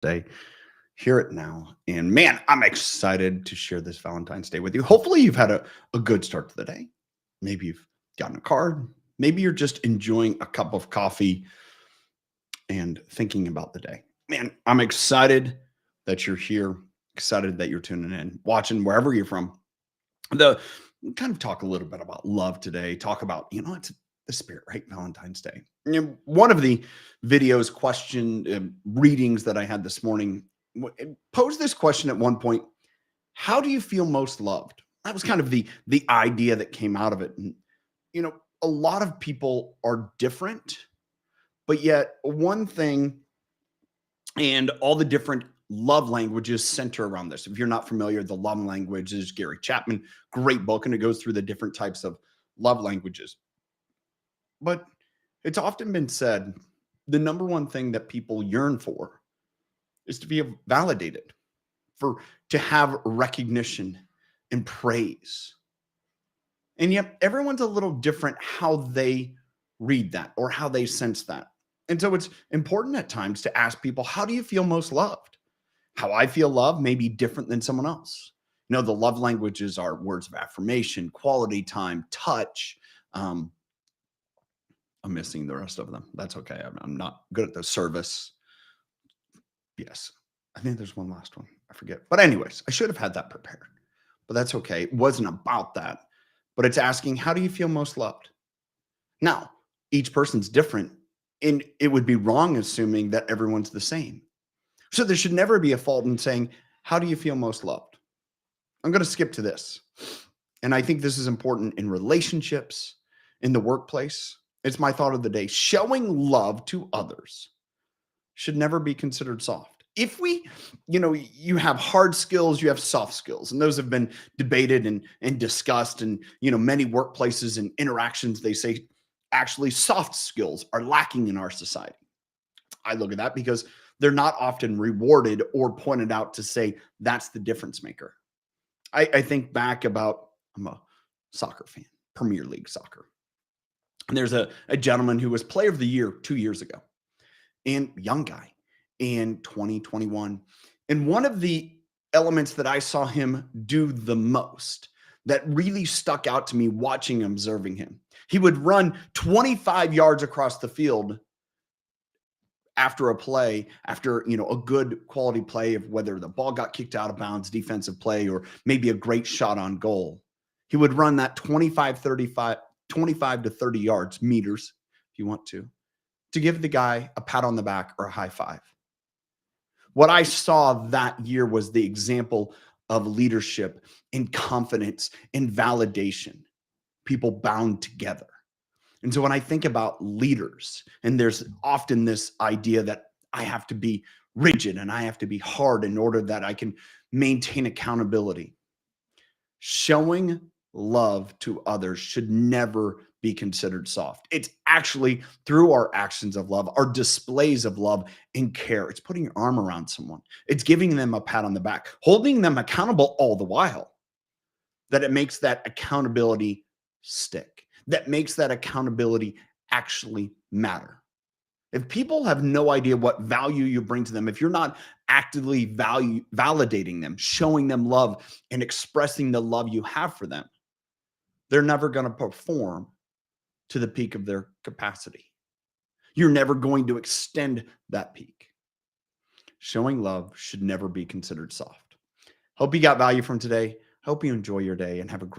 Day. Hear it now. And man, I'm excited to share this Valentine's Day with you. Hopefully, you've had a good start to the day. Maybe you've gotten a card. Maybe you're just enjoying a cup of coffee and thinking about the day. Man, I'm excited that you're here, excited that you're tuning in, watching wherever you're from. The kind of talk a little bit about love today. Talk about, it's the spirit, right? Valentine's Day. One of the videos question readings that I had this morning it posed this question at one point: how do you feel most loved? That was kind of the idea that came out of it. And a lot of people are different, but yet one thing and all the different love languages center around this. If you're not familiar, the love language is Gary Chapman, great book, and it goes through the different types of love languages. But it's often been said the number one thing that people yearn for is to be validated, to have recognition and praise. And yet everyone's a little different how they read that or how they sense that. And so it's important at times to ask people, how do you feel most loved? How I feel loved may be different than someone else. The love languages are words of affirmation, quality time, touch. I'm missing the rest of them. That's okay. I'm not good at the service. Yes. I think there's one last one. I forget. But anyways, I should have had that prepared. But that's okay. It wasn't about that. But it's asking, how do you feel most loved? Now, each person's different. And it would be wrong assuming that everyone's the same. So there should never be a fault in saying, how do you feel most loved? I'm going to skip to this. And I think this is important in relationships, in the workplace. It's my thought of the day. Showing love to others should never be considered soft. If you have hard skills, you have soft skills, and those have been debated and discussed. And, many workplaces and interactions, they say actually soft skills are lacking in our society. I look at that because they're not often rewarded or pointed out to say that's the difference maker. I think back about, I'm a soccer fan, Premier League soccer. And there's a gentleman who was player of the year 2 years ago, and young guy in 2021. And one of the elements that I saw him do the most that really stuck out to me watching, observing him, he would run 25 yards across the field after a play, after, a good quality play of whether the ball got kicked out of bounds, defensive play, or maybe a great shot on goal. He would run that 25 to 30 yards, meters, if you want to give the guy a pat on the back or a high five. What I saw that year was the example of leadership and confidence and validation, people bound together. And so when I think about leaders, and there's often this idea that I have to be rigid and I have to be hard in order that I can maintain accountability. Showing love to others should never be considered soft. It's actually through our actions of love, our displays of love and care. It's putting your arm around someone. It's giving them a pat on the back, holding them accountable all the while, that it makes that accountability stick, that makes that accountability actually matter. If people have no idea what value you bring to them, if you're not actively validating them, showing them love and expressing the love you have for them, they're never going to perform to the peak of their capacity. You're never going to extend that peak. Showing love should never be considered soft. Hope you got value from today. Hope you enjoy your day and have a great